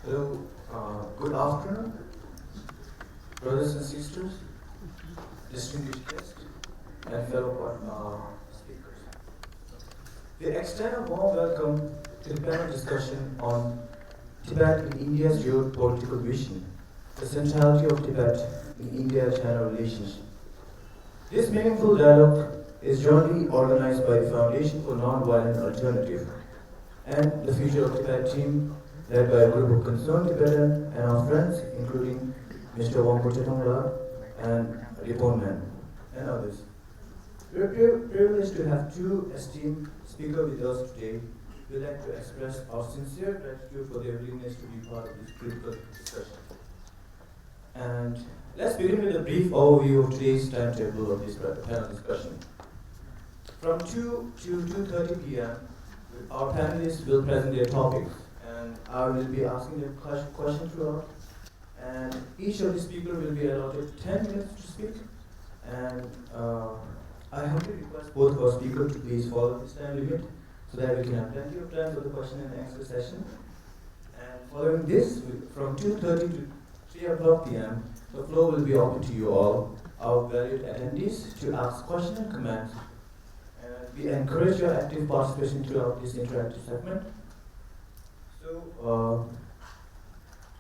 Hello, good afternoon, brothers and sisters, distinguished guests, and fellow speakers. We extend a warm welcome to the panel discussion on Tibet in India's geopolitical vision, the centrality of Tibet in India-China relations. This meaningful dialogue is jointly organized by the Foundation for Nonviolent Alternative and the Future of Tibet team, led by a group of concerned Tibetan and our friends, including Mr. Wangpo and Rebon and others. We are privileged to have two esteemed speakers with us today. We'd like to express our sincere gratitude for their willingness to be part of this critical discussion. And let's begin with a brief overview of today's timetable of this panel discussion. From 2 to 2:30 p.m., our panelists will present their topics, and I will be asking them questions throughout. And each of the speakers will be allotted 10 minutes to speak. And I humbly request both of our speakers to please follow this time limit so that we can have plenty of time for the question and answer session. And following this, from 2:30 to 3 o'clock p.m., the floor will be open to you all, our valued attendees, to ask questions and comments. We encourage your active participation throughout this interactive segment. So,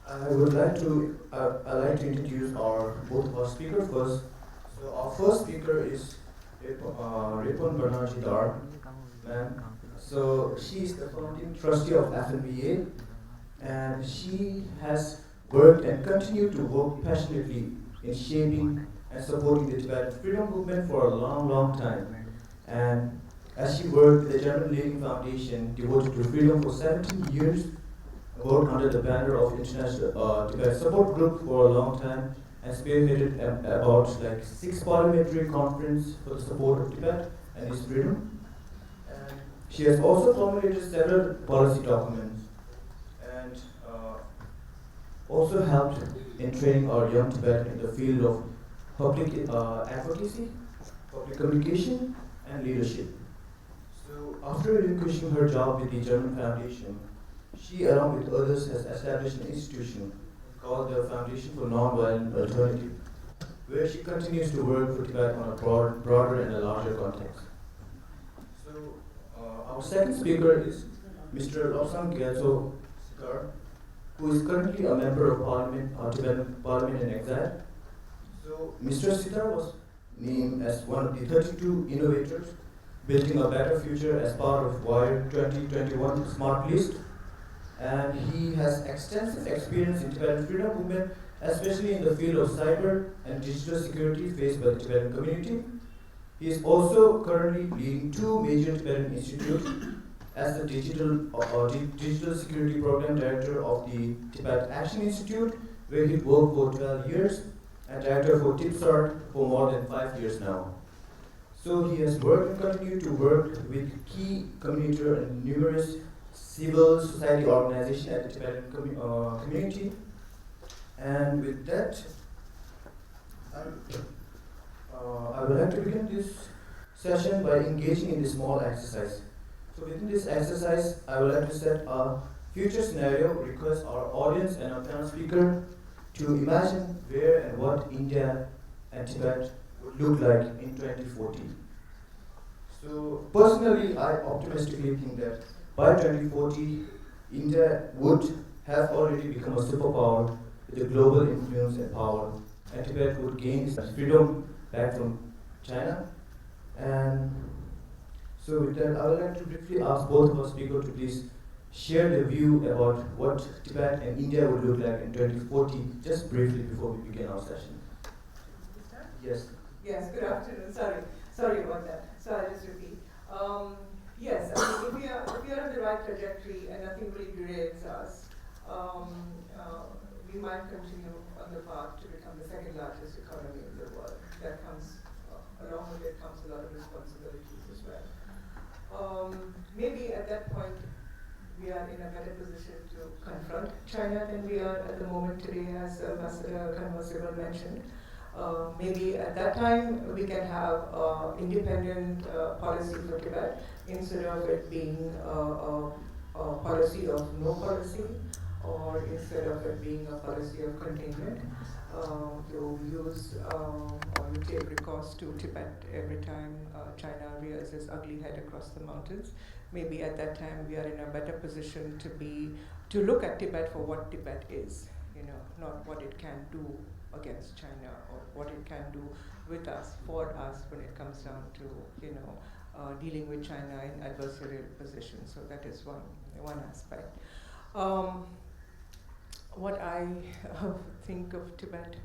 I'd like to introduce both of our speakers first. So, our first speaker is Rebon Banerjee Dhar, ma'am. So, she is the founding trustee of FNVA, and she has worked and continued to work passionately in shaping and supporting the Tibetan freedom movement for a long, long time. And as she worked with the German Leading Foundation devoted to freedom for 17 years, worked under the banner of International Tibet Support Group for a long time, and spearheaded about 6 parliamentary conferences for the support of Tibet and its freedom. And she has also formulated several policy documents and also helped in training our young Tibet in the field of public advocacy, public communication, and leadership. So, after relinquishing her job with the German Foundation, she, along with others, has established an institution called the Foundation for Nonviolent Alternative, where she continues to work for Tibet on a broader and a larger context. So, our second speaker is Mr. Lobsang Gyatso Sither, who is currently a member of Parliament, Tibetan Parliament in Exile. So, Mr. Sither was named as one of the 32 innovators building a better future as part of WIRE 2021 Smart List, and he has extensive experience in Tibetan freedom movement, especially in the field of cyber and digital security faced by the Tibetan community. He is also currently leading 2 major Tibetan institutes as the Digital Security Program Director of the Tibet Action Institute, where he worked for 12 years, and Director for TIPSART for more than 5 years now. So he has worked and continued to work with key community and numerous civil society organizations at the Tibetan community. And with that, I would like to begin this session by engaging in this small exercise. So within this exercise, I would like to set a future scenario, request our audience and our panel speaker to imagine where and what India and Tibet would look like in 2040. So personally, I optimistically think that by 2040, India would have already become a superpower with a global influence and power, and Tibet would gain its freedom back from China. And so with that, I would like to briefly ask both of our speakers to please share their view about what Tibet and India would look like in 2040, just briefly before we begin our session. Yes. Yes, good afternoon. Sorry about that. So I'll just repeat. Yes, I mean, if we are on the right trajectory and nothing really derails us, we might continue on the path to become the second largest economy in the world. That comes, along with it comes a lot of responsibilities as well. Maybe at that point, we are in a better position to confront China than we are at the moment today, as Ambassador Kanwar mentioned. Maybe at that time we can have independent policy for Tibet instead of it being a policy of no policy, or instead of it being a policy of containment, you use or you take recourse to Tibet every time China rears its ugly head across the mountains. Maybe at that time we are in a better position to look at Tibet for what Tibet is, not what it can do against China or what it can do with us, for us, when it comes down to dealing with China in adversarial positions. So that is one aspect. What I think of Tibet,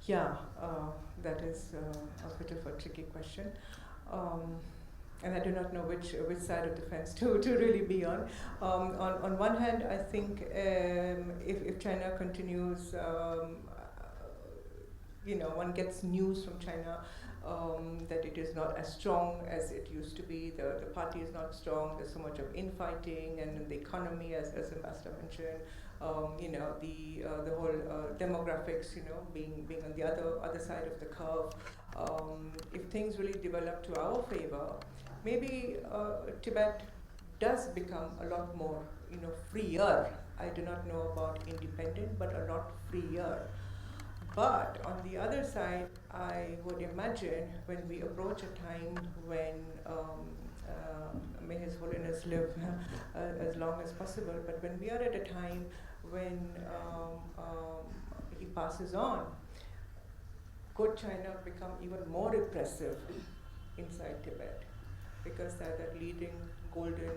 that is a bit of a tricky question. And I do not know which side of the fence to really be on. On one hand, I think if China continues, one gets news from China that it is not as strong as it used to be. The party is not strong. There's so much of infighting, and the economy, as Ambassador mentioned, the whole demographics, being on the other side of the curve. If things really develop to our favor, maybe Tibet does become a lot more, freer. I do not know about independent, but a lot freer. But on the other side, I would imagine when we approach a time when, may His Holiness live as long as possible, but when we are at a time when he passes on, could China become even more repressive inside Tibet? Because that leading golden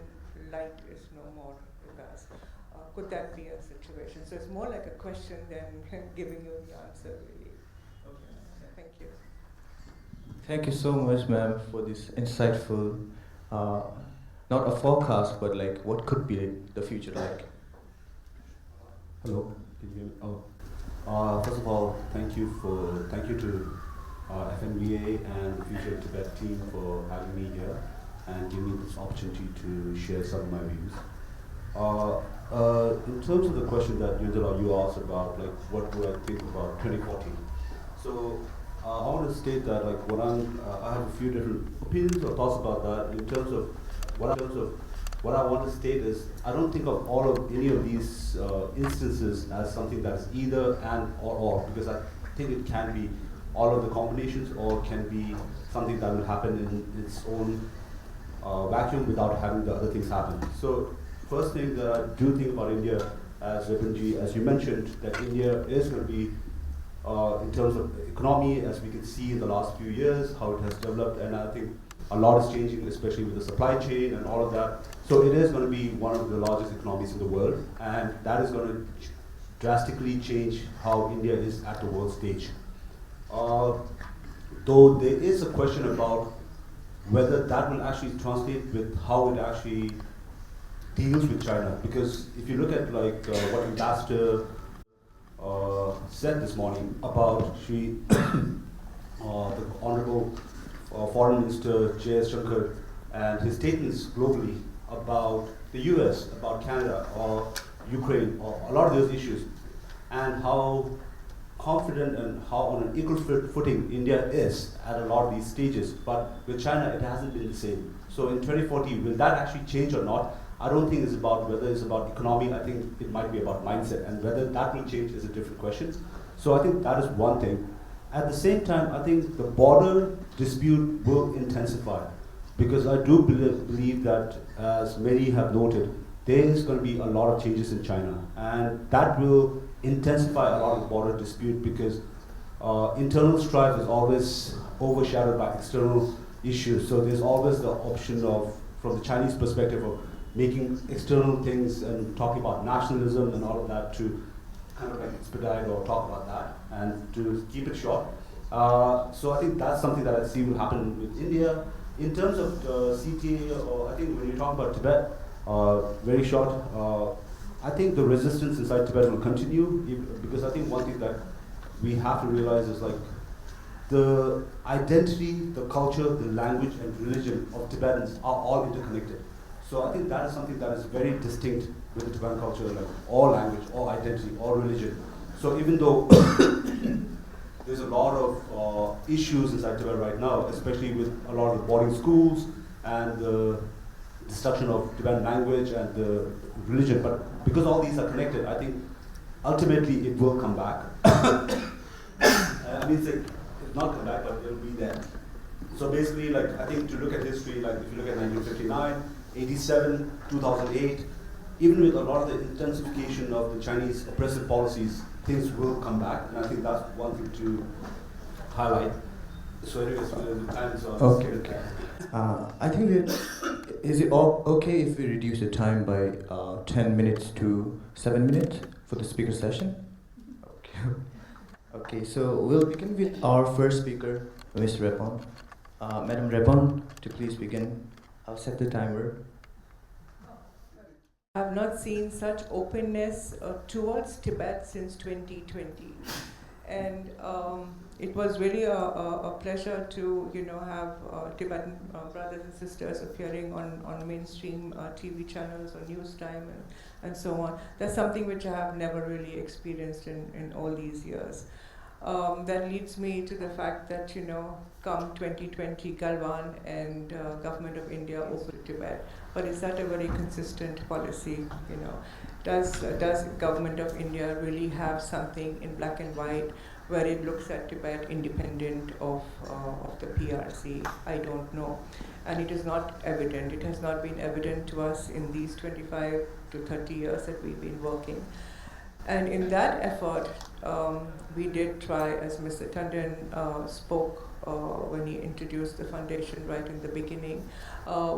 light is no more with us. Could that be a situation? So it's more like a question than giving you the answer, really. Okay. Thank you. Thank you so much, ma'am, for this insightful, not a forecast, but like what could be the future like. Hello, can you hear me? First of all, thank you to FNVA and the Future of Tibet team for having me here and giving me this opportunity to share some of my views. In terms of the question that you asked about, like, what do I think about 2040? So I want to state that, like, I have a few different opinions or thoughts about that. In terms of what I want to state is, I don't think of any of these instances as something that is either and or, because I think it can be all of the combinations, or can be something that will happen in its own vacuum without having the other things happen. So first thing that I do think about India, as Rebon, as you mentioned, that India is going to be, in terms of economy, as we can see in the last few years, how it has developed, and I think a lot is changing, especially with the supply chain and all of that. So it is going to be one of the largest economies in the world, and that is going to drastically change how India is at the world stage. Though there is a question about whether that will actually translate with how it actually deals with China, because if you look at what Ambassador said this morning about the Honorable Foreign Minister J.S. Shankar and his statements globally about the US, about Canada, or Ukraine, or a lot of those issues, and how confident and how on an equal footing India is at a lot of these stages, but with China it hasn't been the same. So in 2040, will that actually change or not? I don't think it's about whether it's about economy. I think it might be about mindset, and whether that will change is a different question. So I think that is one thing. At the same time, I think the border dispute will intensify, because I do believe that, as many have noted, there is going to be a lot of changes in China, and that will intensify a lot of the border dispute, because internal strife is always overshadowed by external issues. So there's always the option of, from the Chinese perspective, of making external things and talking about nationalism and all of that to kind of like expedite or talk about that, and to keep it short. So I think that's something that I see will happen with India. In terms of CTA, or I think when you talk about Tibet, very short, I think the resistance inside Tibet will continue, because I think one thing that we have to realize is, like, the identity, the culture, the language and religion of Tibetans are all interconnected. So I think that is something that is very distinct with the Tibetan culture, like all language, all identity, all religion. So even though there's a lot of issues inside Tibet right now, especially with a lot of boarding schools and the destruction of Tibetan language and the religion, but because all these are connected, I think ultimately it will come back. I mean, it's not come back, but it'll be there. So basically, like, I think to look at history, like if you look at 1959, 87, 2008, even with a lot of the intensification of the Chinese oppressive policies, things will come back, and I think that's one thing to highlight. So anyways, the time is up. Okay. I think is it all okay if we reduce the time by 10 minutes to 7 minutes for the speaker session? Okay. Okay, so we'll begin with our first speaker, Ms. Rebon. Madam Rebon, to please begin. I'll set the timer. I have not seen such openness towards Tibet since 2020, and it was really a pleasure to have Tibetan brothers and sisters appearing on mainstream TV channels or news time and so on. That's something which I have never really experienced in all these years. That leads me to the fact that come 2020 Galwan and Government of India opened Tibet. But is that a very consistent policy? Does Government of India really have something in black and white where it looks at Tibet independent of the PRC? I don't know. And it is not evident. It has not been evident to us in these 25 to 30 years that we've been working. And in that effort, we did try, as Mr. Tandon spoke when he introduced the foundation right in the beginning,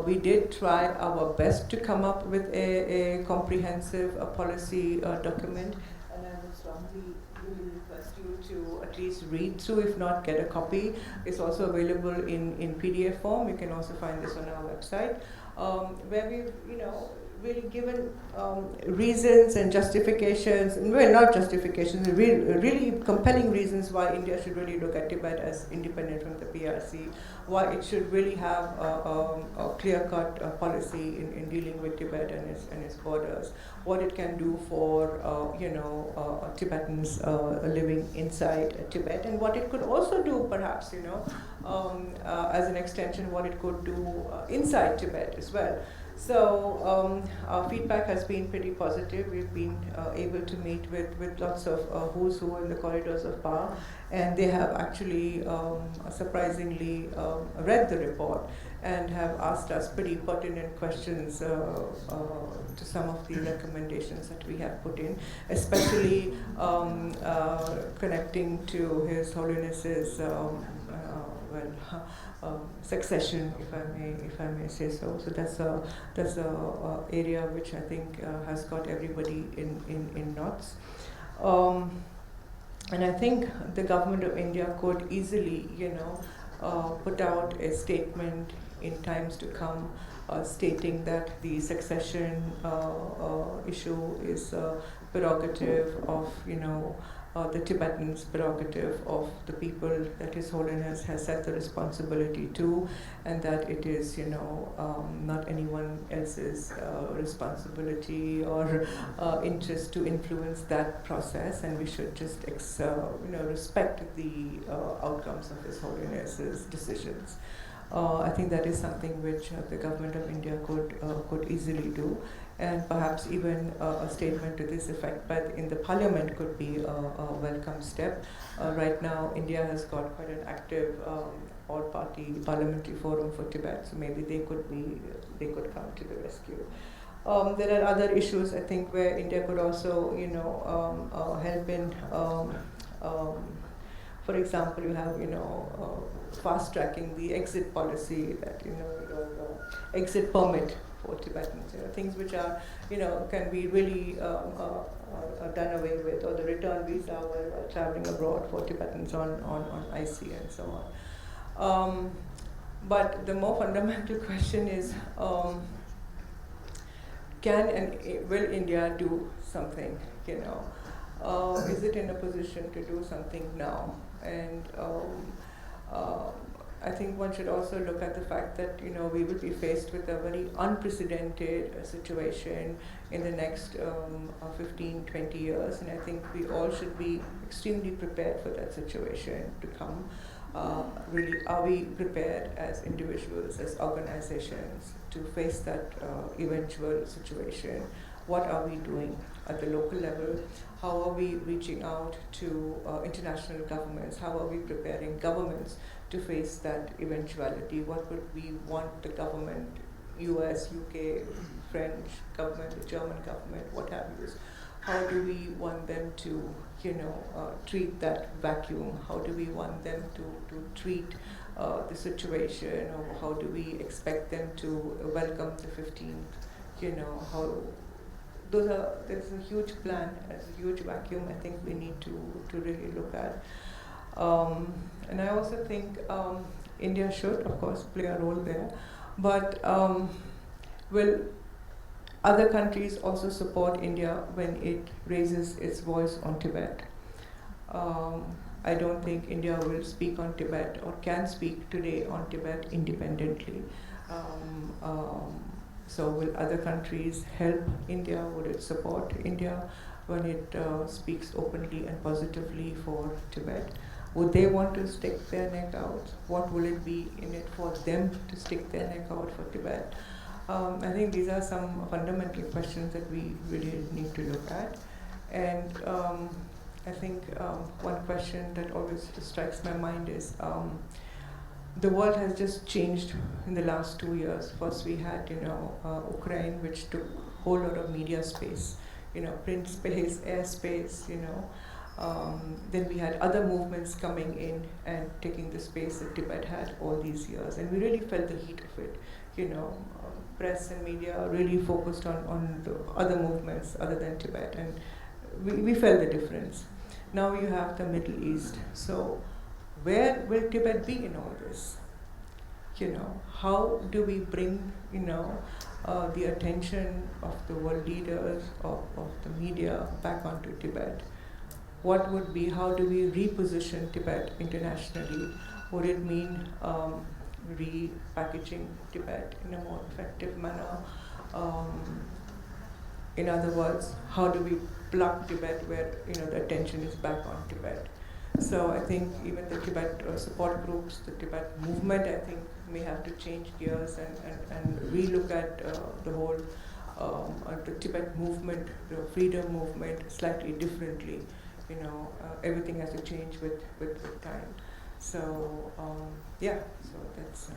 we did try our best to come up with a comprehensive policy document. And I would strongly really request you to at least read through, if not get a copy. It's also available in PDF form. You can also find this on our website, where we've, really given reasons and justifications, well, not justifications, really compelling reasons why India should really look at Tibet as independent from the PRC, why it should really have a clear-cut policy in dealing with Tibet and its borders, what it can do for Tibetans living inside Tibet, and what it could also do, perhaps, as an extension, what it could do inside Tibet as well. So our feedback has been pretty positive. We've been able to meet with lots of who's who in the corridors of power, and they have actually surprisingly read the report and have asked us pretty pertinent questions to some of the recommendations that we have put in, especially connecting to His Holiness's succession, if I may say so. So that's a area which I think has got everybody in knots. And I think the Government of India could easily, put out a statement in times to come, stating that the succession issue is prerogative of, the Tibetans' prerogative of the people that His Holiness has set the responsibility to, and that it is, not anyone else's responsibility or interest to influence that process, and we should just respect the outcomes of His Holiness's decisions. I think that is something which the Government of India could easily do, and perhaps even a statement to this effect in the Parliament could be a welcome step. Right now, India has got quite an active all-party parliamentary forum for Tibet, so maybe they could come to the rescue. There are other issues, I think, where India could also, help in. For example, you have, fast-tracking the exit policy, that, exit permit for Tibetans, things which are, can be really done away with, or the return visa while traveling abroad for Tibetans on IC and so on. But the more fundamental question is, can and will India do something, is it in a position to do something now? And I think one should also look at the fact that we will be faced with a very unprecedented situation in the next 15, 20 years, and I think we all should be extremely prepared for that situation to come. Really, are we prepared as individuals, as organizations, to face that eventual situation? What are we doing? at the local level? How are we reaching out to international governments? How are we preparing governments to face that eventuality? What would we want the government, US, UK, French government, the German government, what have you? How do we want them to, treat that vacuum? How do we want them to treat the situation? Or how do we expect them to welcome the 15th? There's a huge plan, there's a huge vacuum I think we need to really look at. And I also think India should, of course, play a role there. But will other countries also support India when it raises its voice on Tibet? I don't think India will speak on Tibet or can speak today on Tibet independently. So will other countries help India? Would it support India when it speaks openly and positively for Tibet? Would they want to stick their neck out? What will it be in it for them to stick their neck out for Tibet? I think these are some fundamental questions that we really need to look at. And I think one question that always strikes my mind is the world has just changed in the last 2 years. First we had, Ukraine, which took a whole lot of media space, print space, airspace, then we had other movements coming in and taking the space that Tibet had all these years. And we really felt the heat of it, press and media really focused on the other movements other than Tibet, and we felt the difference. Now you have the Middle East. So where will Tibet be in all this? How do we bring, the attention of the world leaders, of the media back onto Tibet? What would be, how do we reposition Tibet internationally? Would it mean repackaging Tibet in a more effective manner? In other words, how do we plug Tibet where the attention is back on Tibet? So I think even the Tibet support groups, the Tibet movement, I think may have to change gears and relook at the whole the Tibet movement, the freedom movement slightly differently. Everything has to change with time. So so that's.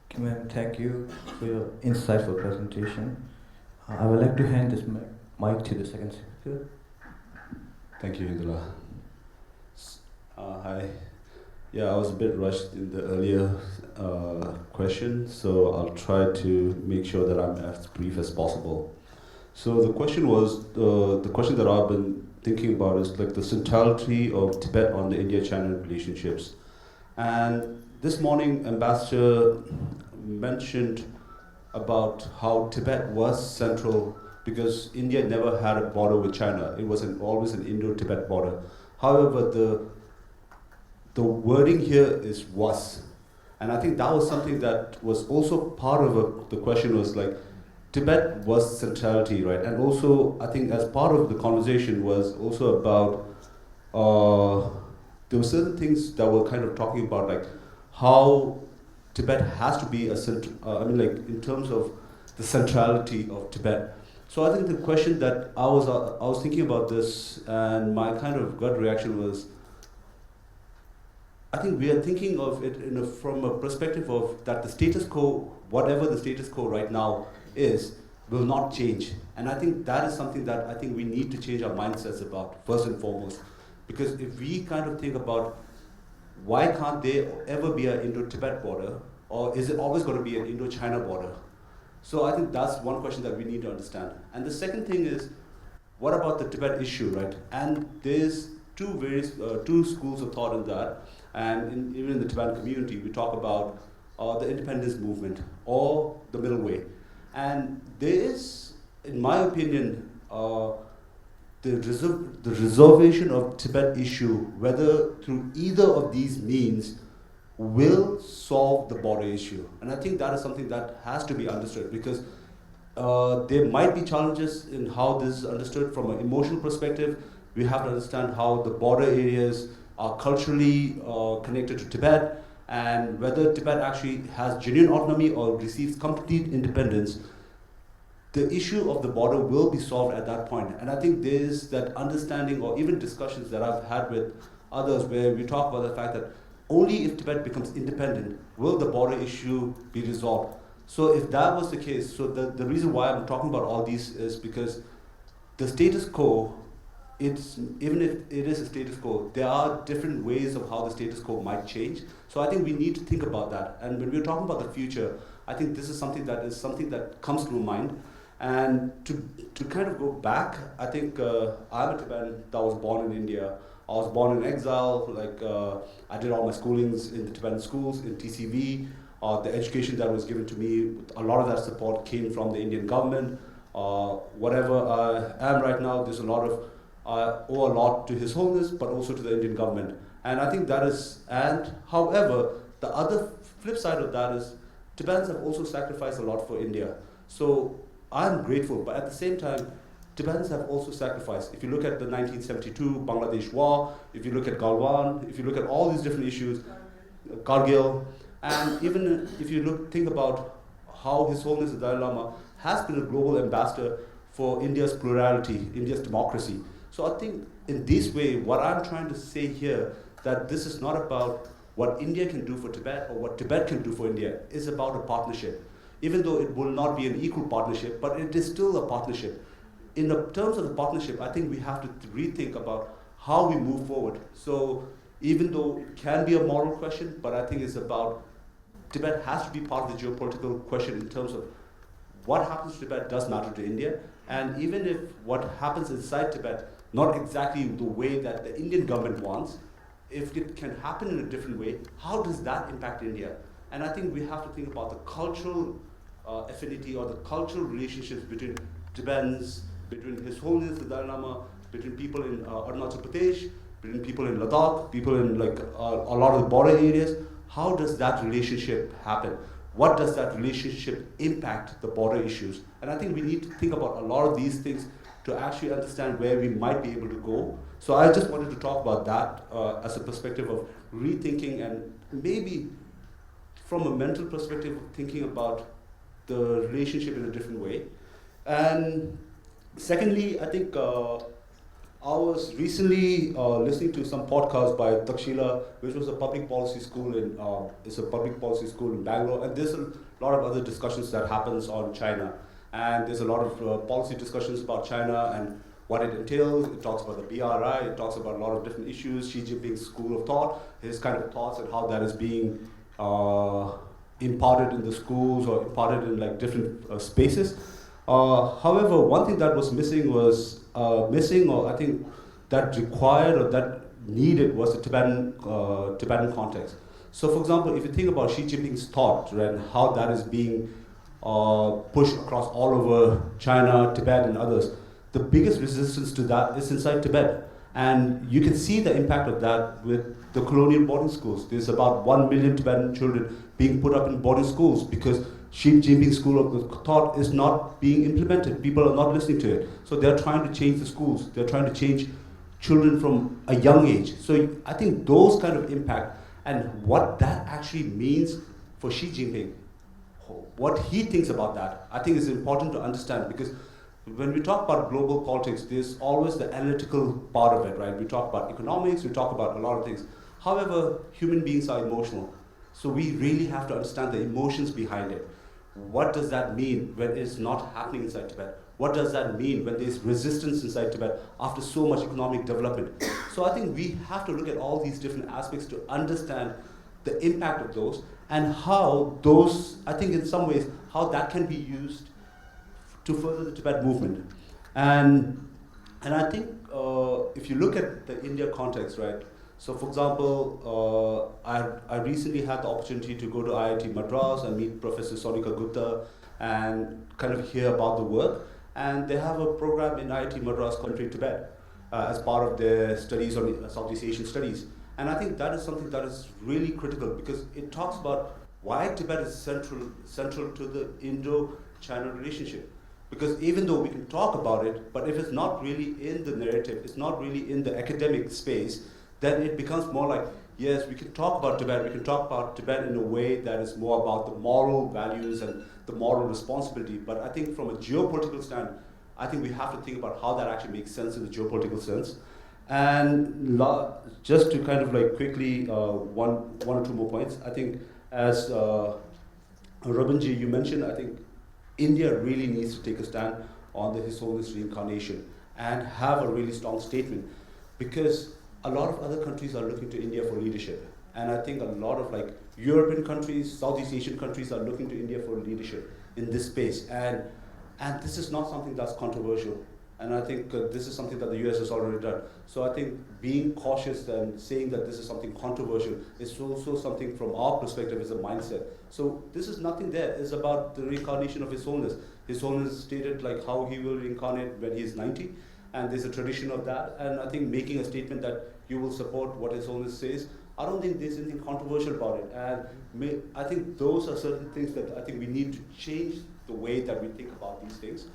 Okay, ma'am, thank you for your insightful presentation. I would like to hand this mic to the second speaker. Thank you, Indra. Hi. Yeah, I was a bit rushed in the earlier question, so I'll try to make sure that I'm as brief as possible. So the question was, the question that I've been thinking about is like the centrality of Tibet on the India-China relationships. And this morning, Ambassador mentioned about how Tibet was central because India never had a border with China. It was always an Indo-Tibet border. However, the wording here is was. And I think that was something that was also part of the question was like, Tibet was centrality, right? And also, I think as part of the conversation was also about, there were certain things that were kind of talking about like how Tibet has to be in terms of the centrality of Tibet. So I think the question that I was thinking about this, and my kind of gut reaction was, I think we are thinking of it from a perspective of that the status quo, whatever the status quo right now is, will not change. And I think that is something that I think we need to change our mindsets about, first and foremost. Because if we kind of think about why can't there ever be an Indo-Tibet border, or is it always going to be an Indo-China border? So I think that's one question that we need to understand. And the second thing is, what about the Tibet issue, right? And there's two schools of thought in that. And even in the Tibetan community, we talk about the independence movement or the middle way. And there is, in my opinion, the reservation of Tibet issue, whether through either of these means, will solve the border issue. And I think that is something that has to be understood because there might be challenges in how this is understood from an emotional perspective. We have to understand how the border areas are culturally connected to Tibet, and whether Tibet actually has genuine autonomy or receives complete independence. the issue of the border will be solved at that point. And I think there's that understanding, or even discussions that I've had with others, where we talk about the fact that only if Tibet becomes independent will the border issue be resolved. So if that was the case, so the reason why I'm talking about all these is because the status quo, even if it is a status quo, there are different ways of how the status quo might change. So I think we need to think about that. And when we're talking about the future, I think this is something that comes to mind. And to kind of go back, I think I'm a Tibetan that was born in India. I was born in exile. I did all my schoolings in the Tibetan schools in TCV. The education that was given to me, a lot of that support came from the Indian government. Whatever I am right now, there's a lot of I owe a lot to His Holiness, but also to the Indian government. And I think that is, and however, the other flip side of that is Tibetans have also sacrificed a lot for India. So I'm grateful, but at the same time, Tibetans have also sacrificed. If you look at the 1972 Bangladesh war, if you look at Galwan, if you look at all these different issues, Kargil, and even if you think about how His Holiness the Dalai Lama has been a global ambassador for India's plurality, India's democracy. So I think in this way, what I'm trying to say here, that this is not about what India can do for Tibet or what Tibet can do for India. It's about a partnership. Even though it will not be an equal partnership, but it is still a partnership. In the terms of the partnership, I think we have to rethink about how we move forward. So even though it can be a moral question, but I think it's about Tibet has to be part of the geopolitical question in terms of what happens to Tibet does matter to India. And even if what happens inside Tibet, not exactly the way that the Indian government wants, if it can happen in a different way, how does that impact India? And I think we have to think about the cultural affinity or the cultural relationships between Tibetans, between His Holiness the Dalai Lama, between people in Arunachal Pradesh, between people in Ladakh, people in a lot of the border areas. How does that relationship happen? What does that relationship impact the border issues? And I think we need to think about a lot of these things to actually understand where we might be able to go. So I just wanted to talk about that as a perspective of rethinking and maybe from a mental perspective, thinking about the relationship in a different way. And secondly, I think I was recently listening to some podcast by Takshila, which was a public policy school in Bangalore, and there's a lot of other discussions that happens on China. And there's a lot of policy discussions about China and what it entails. It talks about the BRI, it talks about a lot of different issues, Xi Jinping's school of thought, his kind of thoughts and how that is being imparted in the schools or imparted in different spaces. However, one thing that was missing or I think that required or that needed was the Tibetan context. So for example, if you think about Xi Jinping's thought, right, and how that is being pushed across all over China, Tibet, and others, the biggest resistance to that is inside Tibet. And you can see the impact of that with the colonial boarding schools. There's about 1 million Tibetan children being put up in boarding schools because Xi Jinping's school of thought is not being implemented. People are not listening to it. So they're trying to change the schools. They're trying to change children from a young age. So I think those kind of impact and what that actually means for Xi Jinping, what he thinks about that, I think is important to understand, because when we talk about global politics, there's always the analytical part of it, right? We talk about economics, we talk about a lot of things. However, human beings are emotional. So we really have to understand the emotions behind it. What does that mean when it's not happening inside Tibet? What does that mean when there's resistance inside Tibet after so much economic development? So I think we have to look at all these different aspects to understand the impact of those and how those, I think in some ways, how that can be used to further the Tibet movement. And I think if you look at the India context, right? So for example, I recently had the opportunity to go to IIT Madras and meet Professor Sonika Gupta and kind of hear about the work. And they have a program in IIT Madras country Tibet as part of their studies on Southeast Asian studies. And I think that is something that is really critical because it talks about why Tibet is central to the Indo-China relationship. Because even though we can talk about it, but if it's not really in the narrative, it's not really in the academic space, then it becomes more like yes, we can talk about Tibet. We can talk about Tibet in a way that is more about the moral values and the moral responsibility. But I think from a geopolitical stand, I think we have to think about how that actually makes sense in the geopolitical sense. And just to kind of like quickly, one or two more points. I think as Rebonji, you mentioned, I think India really needs to take a stand on the His Holiness reincarnation and have a really strong statement, because a lot of other countries are looking to India for leadership. And I think a lot of like European countries, Southeast Asian countries are looking to India for leadership in this space. And this is not something that's controversial. And I think this is something that the US has already done. So I think being cautious and saying that this is something controversial is also something from our perspective is a mindset. So this is nothing there. It's about the reincarnation of His Holiness. His Holiness stated like how he will reincarnate when he is 90. And there's a tradition of that. And I think making a statement that you will support what His Holiness says, I don't think there's anything controversial about it. And I think those are certain things that I think we need to change the way that we think about these things.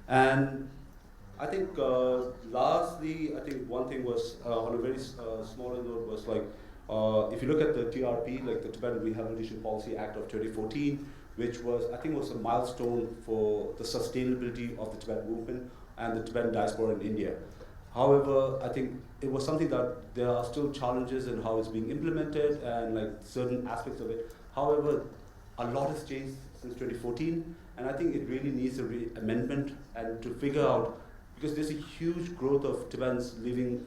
And I think lastly, I think one thing was on a very smaller note was like, if you look at the TRP, like the Tibetan Rehabilitation Policy Act of 2014, which was, I think was a milestone for the sustainability of the Tibetan movement and the Tibetan diaspora in India. However, I think it was something that there are still challenges in how it's being implemented and like certain aspects of it. However, a lot has changed since 2014, and I think it really needs a amendment and to figure out, because there's a huge growth of Tibetans leaving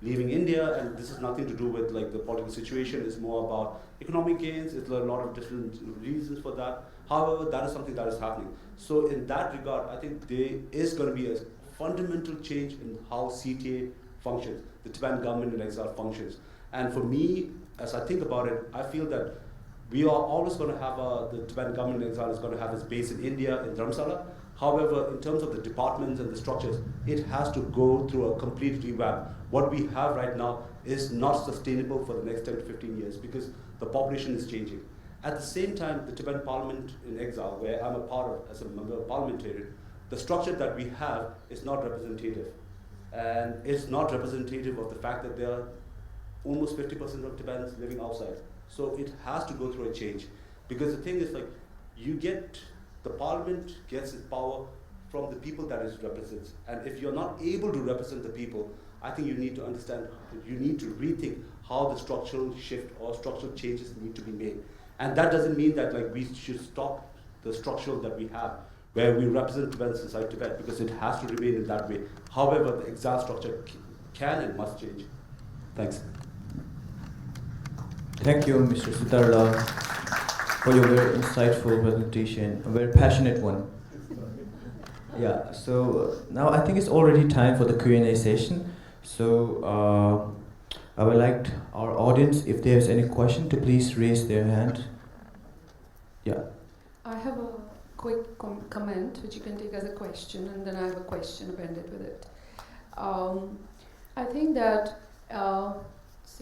India, and this has nothing to do with like the political situation. It's more about economic gains. It's a lot of different reasons for that. However, that is something that is happening. So in that regard, I think there is going to be a fundamental change in how CTA functions, the Tibetan Government in Exile functions. And for me, as I think about it, I feel that we are always going to have the Tibetan Government in Exile is going to have its base in India, in Dharamshala. However, in terms of the departments and the structures, it has to go through a complete revamp. What we have right now is not sustainable for the next 10 to 15 years because the population is changing. At the same time, the Tibetan Parliament in Exile, where I'm a part of as a member of parliamentarian, the structure that we have is not representative. And it's not representative of the fact that there are almost 50% of Tibetans living outside. So it has to go through a change. Because the thing is like, the parliament gets its power from the people that it represents. And if you're not able to represent the people, I think you need to understand, you need to rethink how the structural shift or structural changes need to be made. And that doesn't mean that like we should stop the structural that we have, where we represent Tibetans inside Tibet, because it has to remain in that way. However, the exile structure can and must change. Thanks. Thank you, Mr. Sither, for your very insightful presentation, a very passionate one. Yeah, so now I think it's already time for the Q&A session. So I would like our audience, if there's any question, to please raise their hand. Yeah. I have a quick comment, which you can take as a question, and then I have a question appended with it. I think that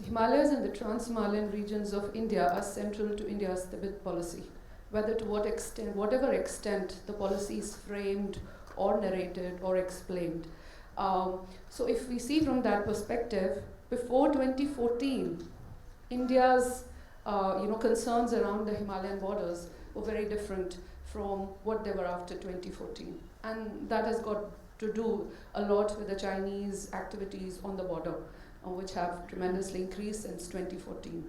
Himalayas and the trans-Himalayan regions of India are central to India's Tibet policy. Whether to what extent, whatever extent the policy is framed or narrated or explained. So if we see from that perspective, before 2014, India's concerns around the Himalayan borders were very different from what they were after 2014. And that has got to do a lot with the Chinese activities on the border, which have tremendously increased since 2014.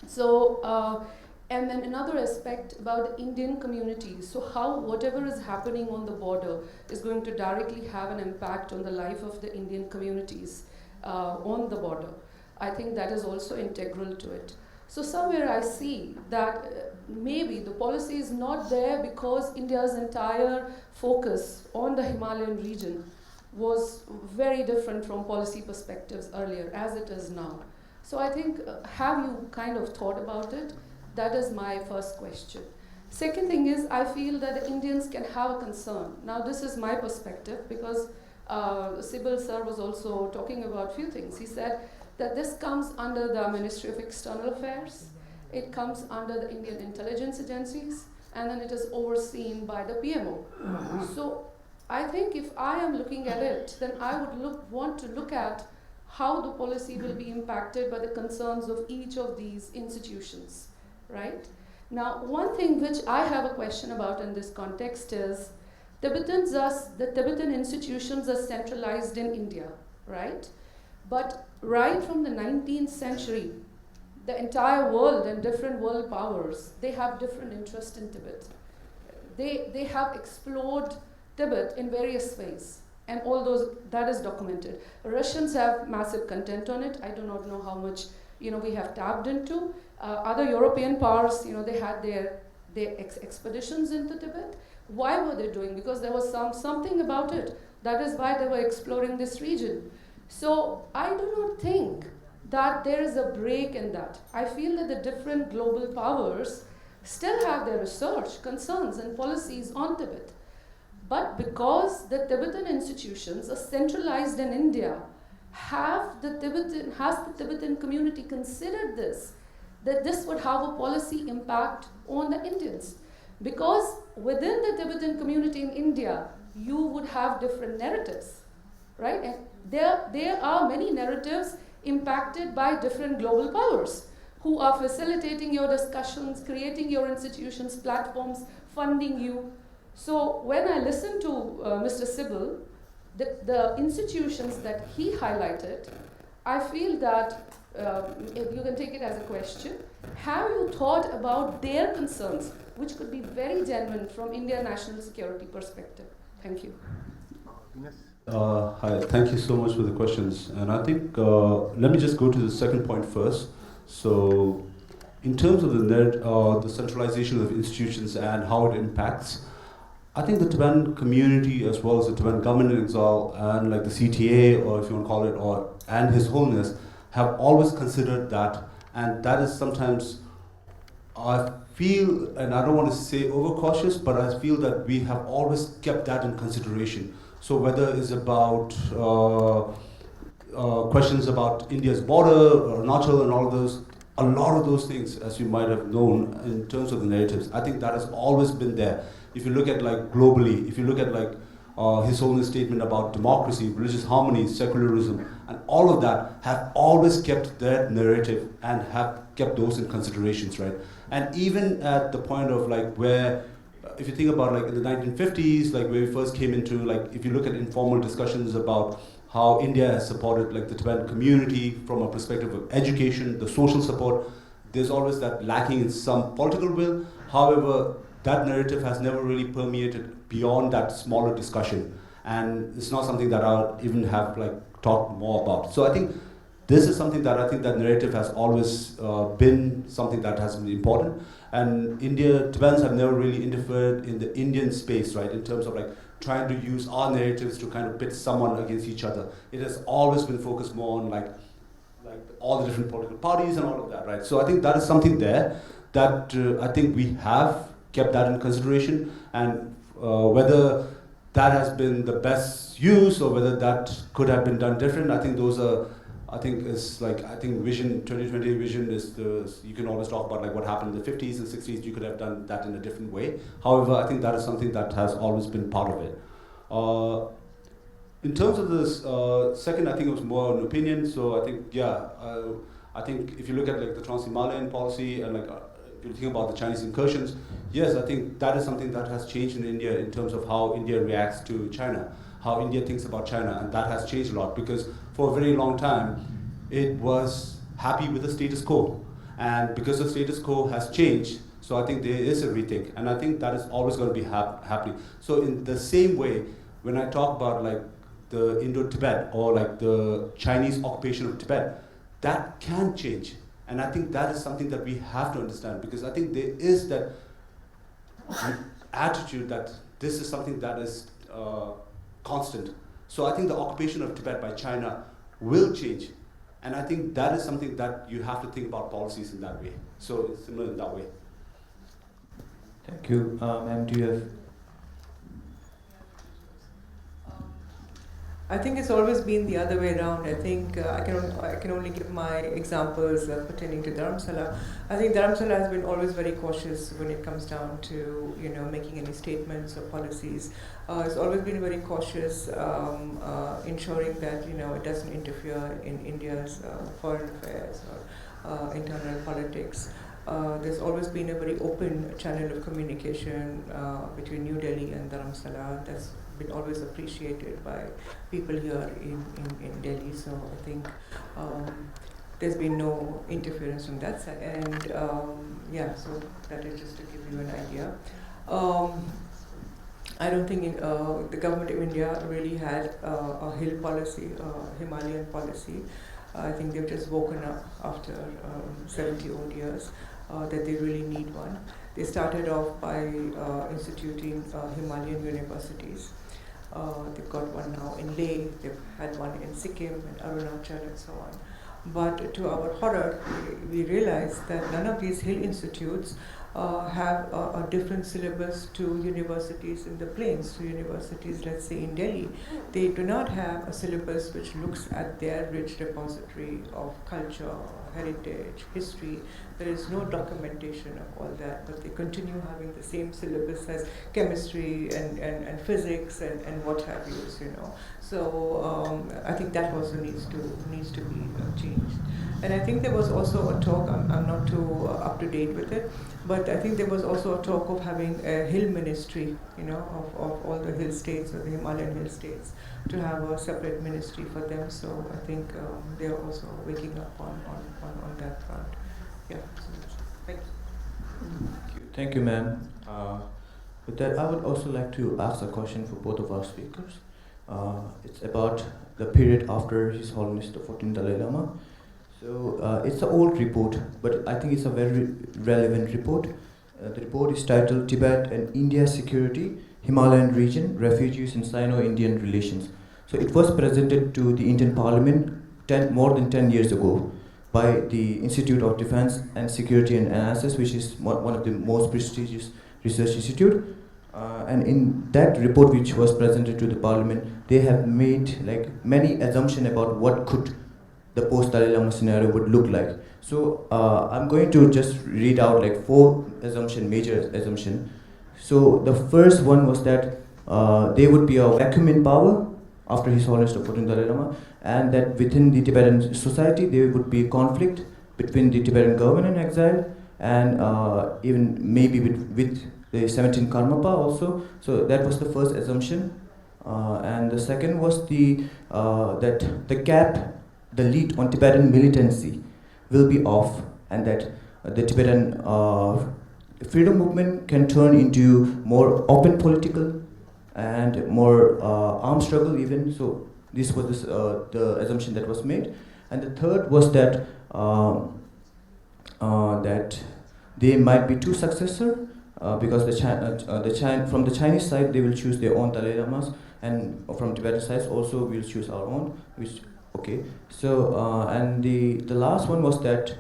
So, and then another aspect about Indian communities. So how whatever is happening on the border is going to directly have an impact on the life of the Indian communities on the border. I think that is also integral to it. So somewhere I see that maybe the policy is not there because India's entire focus on the Himalayan region was very different from policy perspectives earlier, as it is now. So I think, have you kind of thought about it? That is my first question. Second thing is, I feel that the Indians can have a concern. Now this is my perspective, because Sibyl sir was also talking about a few things. He said that this comes under the Ministry of External Affairs, it comes under the Indian intelligence agencies, and then it is overseen by the PMO. So I think if I am looking at it, then I would want to look at how the policy will be impacted by the concerns of each of these institutions, right? Now, one thing which I have a question about in this context is the Tibetan institutions are centralized in India, right? But right from the 19th century, the entire world and different world powers, they have different interest in Tibet. They have explored Tibet in various ways, and all those, that is documented. Russians have massive content on it. I do not know how much we have tapped into. Other European powers, they had their expeditions into Tibet. Why were they doing? Because there was something about it. That is why they were exploring this region. So I do not think that there is a break in that. I feel that the different global powers still have their research, concerns, and policies on Tibet. But because the Tibetan institutions are centralized in India, has the Tibetan community considered this? That this would have a policy impact on the Indians? Because within the Tibetan community in India, you would have different narratives, right? And there are many narratives impacted by different global powers who are facilitating your discussions, creating your institutions, platforms, funding you. So when I listen to Mr. Sybil, the institutions that he highlighted, I feel that, if you can take it as a question, have you thought about their concerns, which could be very genuine from Indian national security perspective? Thank you. Hi, thank you so much for the questions. And I think, let me just go to the second point first. So, in terms of the centralization of institutions and how it impacts, I think the Tibetan community, as well as the Tibetan government in exile, and like the CTA, or if you want to call it, and His Holiness, have always considered that. And that is sometimes, I feel, and I don't want to say overcautious, but I feel that we have always kept that in consideration. So whether it's about questions about India's border, or Arunachal, and all of those, a lot of those things, as you might have known in terms of the narratives, I think that has always been there. If you look at like globally, if you look at like His Holiness statement about democracy, religious harmony, secularism, and all of that have always kept that narrative and have kept those in considerations, right? And even at the point of like where, if you think about like in the 1950s, like where we first came into, like if you look at informal discussions about how India has supported like the Tibetan community from a perspective of education, the social support, there's always that lacking in some political will. However, that narrative has never really permeated beyond that smaller discussion. And it's not something that I would even have like talked more about. So I think this is something that I think that narrative has always been something that has been important. And Tibetans have never really interfered in the Indian space, right, in terms of like trying to use our narratives to kind of pit someone against each other. It has always been focused more on like all the different political parties and all of that, right? So I think that is something there that I think we have kept that in consideration, and whether that has been the best use or whether that could have been done different, I think those are, I think Vision 2020 vision is you can always talk about like what happened in the 50s and 60s, you could have done that in a different way. However, I think that is something that has always been part of it. In terms of this second, I think it was more an opinion, so I think, yeah, I think if you look at like the Trans-Himalayan policy and like if you think about the Chinese incursions, yes, I think that is something that has changed in India in terms of how India reacts to China, how India thinks about China, and that has changed a lot because for a very long time, it was happy with the status quo. And because the status quo has changed, so I think there is a rethink, and I think that is always going to be happening. So in the same way, when I talk about like the Indo-Tibet or like the Chinese occupation of Tibet, that can change. And I think that is something that we have to understand, because I think there is that attitude that this is something that is constant. So I think the occupation of Tibet by China will change. And I think that is something that you have to think about policies in that way. So it's similar in that way. Thank you. Ma'am, do you have? I think it's always been the other way around. I think I can only give my examples pertaining to Dharamshala. I think Dharamshala has been always very cautious when it comes down to making any statements or policies. It's always been very cautious, ensuring that it doesn't interfere in India's foreign affairs or internal politics. There's always been a very open channel of communication between New Delhi and Dharamshala. That's been always appreciated by people here in Delhi. So I think there's been no interference from that side. And so that is just to give you an idea. I don't think the government of India really had a hill policy, Himalayan policy. I think they've just woken up after 70 odd years that they really need one. They started off by instituting Himalayan universities. They've got one now in Leh, they've had one in Sikkim and Arunachal and so on. But to our horror, we realized that none of these hill institutes have a different syllabus to universities in the plains, to universities, let's say, in Delhi. They do not have a syllabus which looks at their rich repository of culture, heritage, history. There is no documentation of all that, but they continue having the same syllabus as chemistry and physics and what have you. So I think that also needs to be changed. And I think there was also a talk, I'm not too up to date with it, but I think there was also a talk of having a hill ministry, of all the hill states or the Himalayan hill states, to have a separate ministry for them. So I think they're also waking up on that front. Yeah, so thank you. Thank you, ma'am. With that, I would also like to ask a question for both of our speakers. It's about the period after His Holiness the 14th Dalai Lama. So it's an old report, but I think it's a very relevant report. The report is titled Tibet and India's Security, Himalayan Region, Refugees and Sino-Indian Relations. So it was presented to the Indian Parliament more than 10 years ago by the Institute of Defense and Security and Analysis, which is one of the most prestigious research institute. And in that report, which was presented to the Parliament, they have made many assumptions about what could the post-Dalai Lama scenario would look like. So I'm going to just read out four major assumptions. So the first one was that there would be a vacuum in power after His Holiness the 14th Dalai Lama, and that within the Tibetan society there would be conflict between the Tibetan government and exile, and even maybe with the 17 Karmapa also. So that was the first assumption. And the second was that the gap, the lead on Tibetan militancy will be off, and that the Tibetan freedom movement can turn into more open political and more armed struggle even. So this was the assumption that was made. And the third was that that there might be two successors, because from the Chinese side they will choose their own Dalai Lamas, and from Tibetan side also we'll choose our own. Okay. So and the last one was that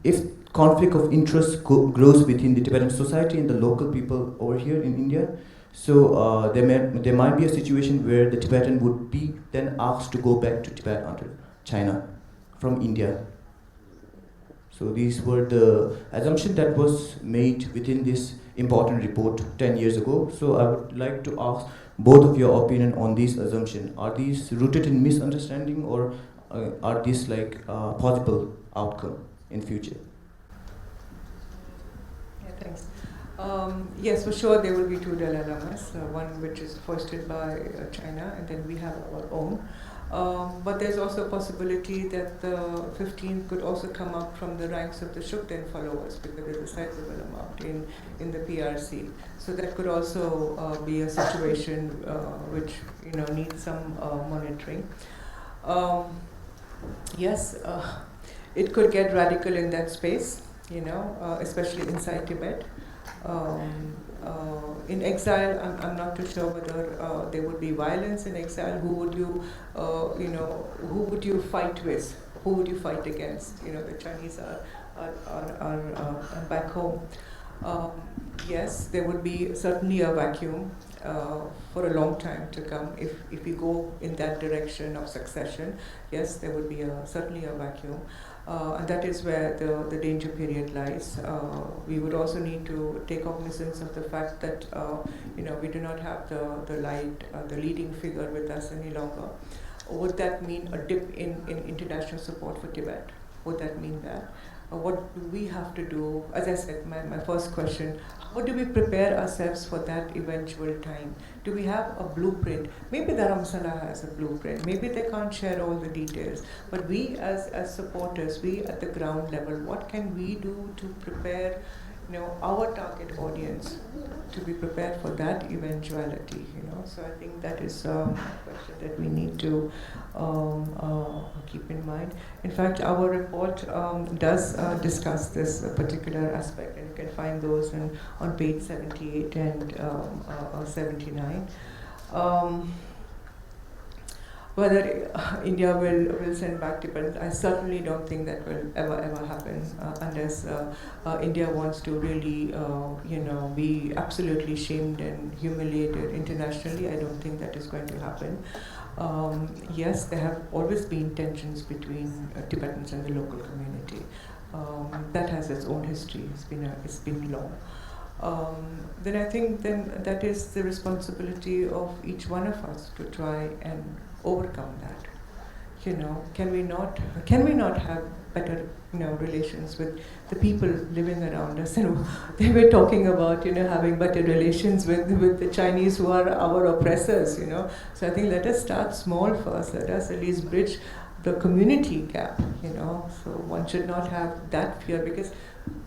if conflict of interest grows within the Tibetan society and the local people over here in India, so there might be a situation where the Tibetan would be then asked to go back to Tibet under China from India. So these were the assumptions that was made within this important report 10 years ago. So I would like to ask both of your opinion on these assumptions. Are these rooted in misunderstanding, or are these possible outcome in future? Yeah, thanks. Yes, for sure there will be two Dalai Lamas, one which is foisted by China, and then we have our own. But there's also a possibility that the 15th could also come up from the ranks of the Shukden followers, because there's a sizable amount in the PRC. So that could also be a situation which needs some monitoring. Yes, it could get radical in that space, especially inside Tibet. In exile, I'm not too sure whether there would be violence in exile. Who would who would you fight with? Who would you fight against? The Chinese are back home. Yes, there would be certainly a vacuum, for a long time to come. If we go in that direction of succession, yes, there would be certainly a vacuum. And that is where the danger period lies. We would also need to take cognizance of the fact that we do not have the leading figure with us any longer. Would that mean a dip in international support for Tibet? Would that mean that? What do we have to do? As I said, my first question, how do we prepare ourselves for that eventual time? Do we have a blueprint? Maybe Dharamshala has a blueprint. Maybe they can't share all the details. But we as supporters, we at the ground level, what can we do to prepare our target audience to be prepared for that eventuality? So I think that is a question that we need to keep in mind. In fact, our report does discuss this particular aspect, and you can find those on page 78 and 79. Whether India will send back Tibet, I certainly don't think that will ever happen unless India wants to really, be absolutely shamed and humiliated internationally. I don't think that is going to happen. Yes, there have always been tensions between Tibetans and the local community. That has its own history. It's been long. Then I think that is the responsibility of each one of us to try and overcome that. Can we not have better relations with the people living around us? They were talking about having better relations with the Chinese who are our oppressors. So I think let us start small first. Let us at least bridge the community gap. So one should not have that fear, because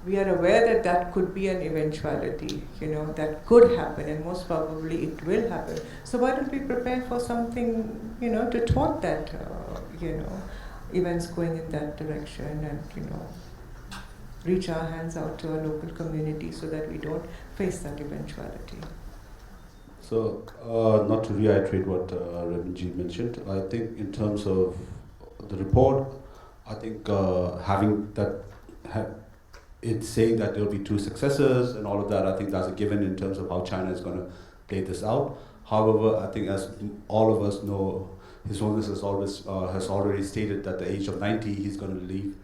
we are aware that could be an eventuality, that could happen, and most probably it will happen. So why don't we prepare for something, to thwart that, events going in that direction, and, reach our hands out to our local community so that we don't face that eventuality. So, not to reiterate what Rebon mentioned, I think in terms of the report, I think having that, it's saying that there will be two successors and all of that, I think that's a given in terms of how China is going to play this out. However, I think as all of us know, His Holiness has already stated that at the age of 90, he's going to leave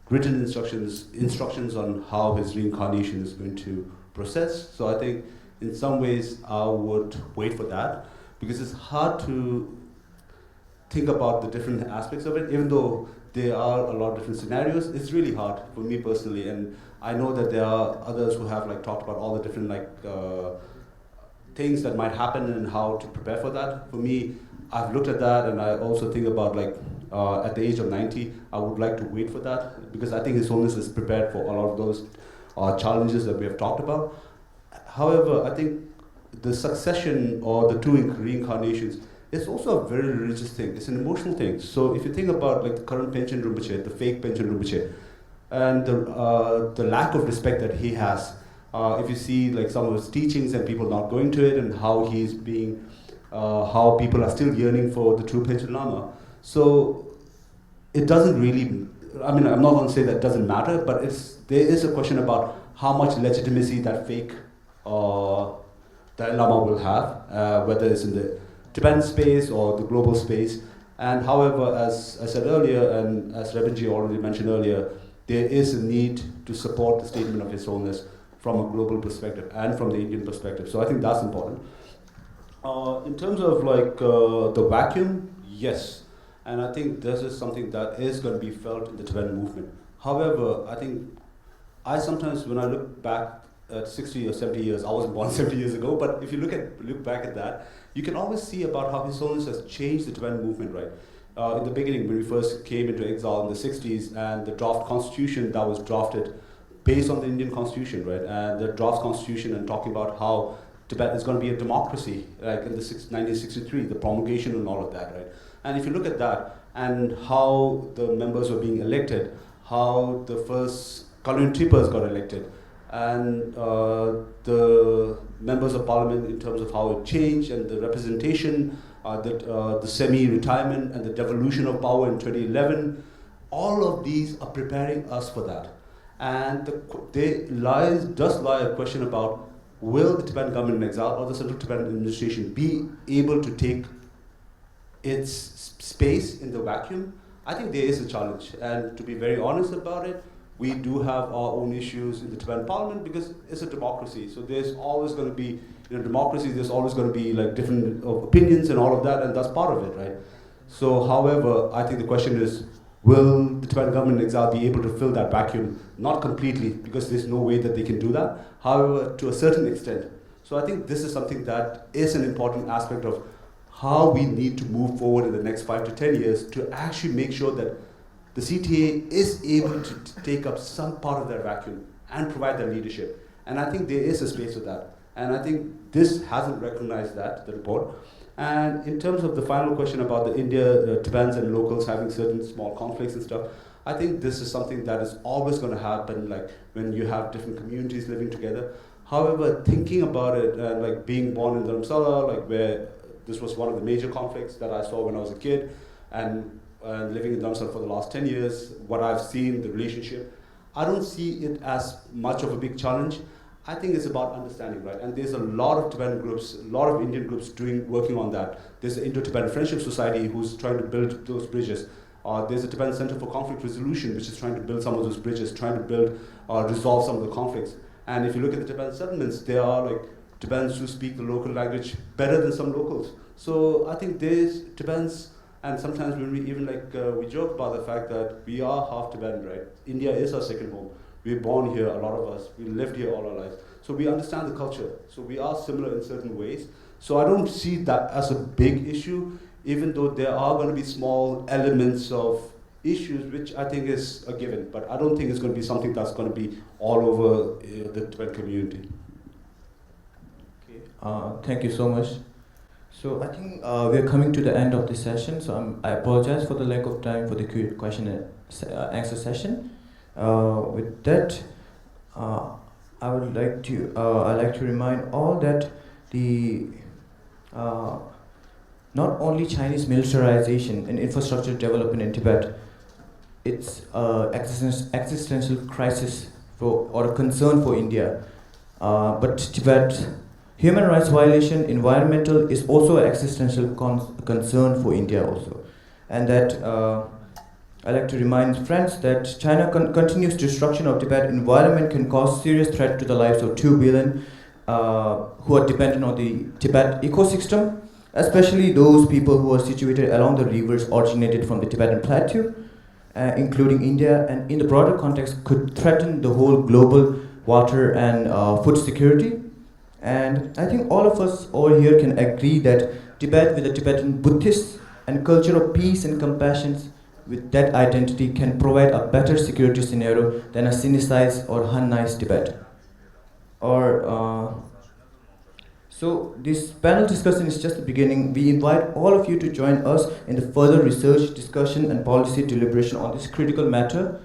written instructions on how his reincarnation is going to process. So I think in some ways I would wait for that, because it's hard to think about the different aspects of it, even though there are a lot of different scenarios. It's really hard for me personally, and I know that there are others who have talked about all the different things that might happen and how to prepare for that. For me, I've looked at that, and I also think about at the age of 90, I would like to wait for that, because I think His Holiness is prepared for a lot of those challenges that we have talked about. However, I think the succession or the two reincarnations, it's also a very religious thing. It's an emotional thing. So if you think about the current Panchen Rinpoche, the fake Panchen Rinpoche, and the lack of respect that he has, if you see some of his teachings and people not going to it, and how he's being, how people are still yearning for the true Panchen Lama. So it doesn't really, I'm not going to say that it doesn't matter, but there is a question about how much legitimacy that fake Dalai Lama will have, whether it's in the Tibetan space or the global space. And however, as I said earlier, and as Rebon already mentioned earlier, there is a need to support the statement of His Holiness from a global perspective and from the Indian perspective. So I think that's important. In terms of the vacuum, yes. And I think this is something that is going to be felt in the Tibetan movement. However, I think I sometimes, when I look back at 60 or 70 years, I wasn't born 70 years ago, but if you look back at that, you can always see about how His Holiness has changed the Tibetan movement, right? In the beginning, when we first came into exile in the 60s, and the draft constitution that was drafted based on the Indian constitution, right? And the draft constitution, and talking about how Tibet is going to be a democracy, like in the 1963, the promulgation and all of that, right? And if you look at that, and how the members were being elected, how the first Kalyan Tripas got elected, and the members of parliament in terms of how it changed, and the representation, the semi-retirement, and the devolution of power in 2011, all of these are preparing us for that. And there does lie a question about will the Tibetan government in exile or the Central Tibetan administration be able to take its space in the vacuum? I think there is a challenge, and to be very honest about it, we do have our own issues in the Tibetan parliament because it's a democracy. So there's always going to be, democracy, there's always going to be like different opinions and all of that, and that's part of it, right? So, however, I think the question is, will the Tibetan government in exile be able to fill that vacuum? Not completely, because there's no way that they can do that. However, to a certain extent. So I think this is something that is an important aspect of how we need to move forward in the next 5 to 10 years to actually make sure that the CTA is able to take up some part of that vacuum and provide that leadership. And I think there is a space for that. And I think this hasn't recognized that, the report. And in terms of the final question about the India, Tibetans and locals having certain small conflicts and stuff, I think this is something that is always going to happen, like when you have different communities living together. However, thinking about it, like being born in Dharamshala, like where this was one of the major conflicts that I saw when I was a kid, and living in Dharamshala for the last 10 years, what I've seen, the relationship, I don't see it as much of a big challenge. I think it's about understanding, right? And there's a lot of Tibetan groups, a lot of Indian groups working on that. There's the Indo-Tibetan Friendship Society who's trying to build those bridges. There's the Tibetan Center for Conflict Resolution, which is trying to build some of those bridges, trying to build, resolve some of the conflicts. And if you look at the Tibetan settlements, there are like Tibetans who speak the local language better than some locals. So I think there's Tibetans, and sometimes when we even we joke about the fact that we are half Tibetan, right? India is our second home. We're born here, a lot of us. We lived here all our lives. So we understand the culture. So we are similar in certain ways. So I don't see that as a big issue, even though there are going to be small elements of issues, which I think is a given. But I don't think it's going to be something that's going to be all over the Tibetan community. Okay. Thank you so much. So I think we are coming to the end of the session. So I apologize for the lack of time for the question and answer session. With that, I would like to remind all that the not only Chinese militarization and infrastructure development in Tibet, it's existential crisis or a concern for India. But Tibet, human rights violation, environmental is also an existential concern for India also, and that. I like to remind friends that China continuous destruction of Tibet environment can cause serious threat to the lives of 2 billion who are dependent on the Tibet ecosystem, especially those people who are situated along the rivers originated from the Tibetan plateau, including India, and in the broader context could threaten the whole global water and food security. And I think all of us over here can agree that Tibet with the Tibetan Buddhists and culture of peace and compassion with that identity can provide a better security scenario than a Sinicized or Hunnized Tibet. So this panel discussion is just the beginning. We invite all of you to join us in the further research, discussion and policy deliberation on this critical matter.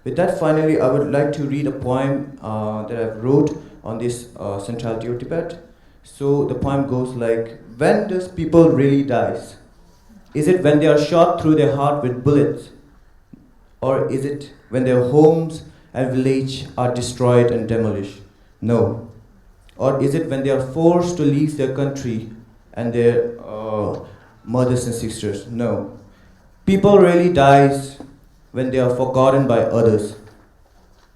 With that, finally, I would like to read a poem that I've wrote on this Centrality of Tibet. So the poem goes like, when does people really dies? Is it when they are shot through their heart with bullets? Or is it when their homes and village are destroyed and demolished? No. Or is it when they are forced to leave their country and their mothers and sisters? No. People really dies when they are forgotten by others.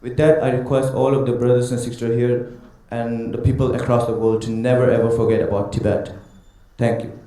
With that, I request all of the brothers and sisters here and the people across the world to never ever forget about Tibet. Thank you.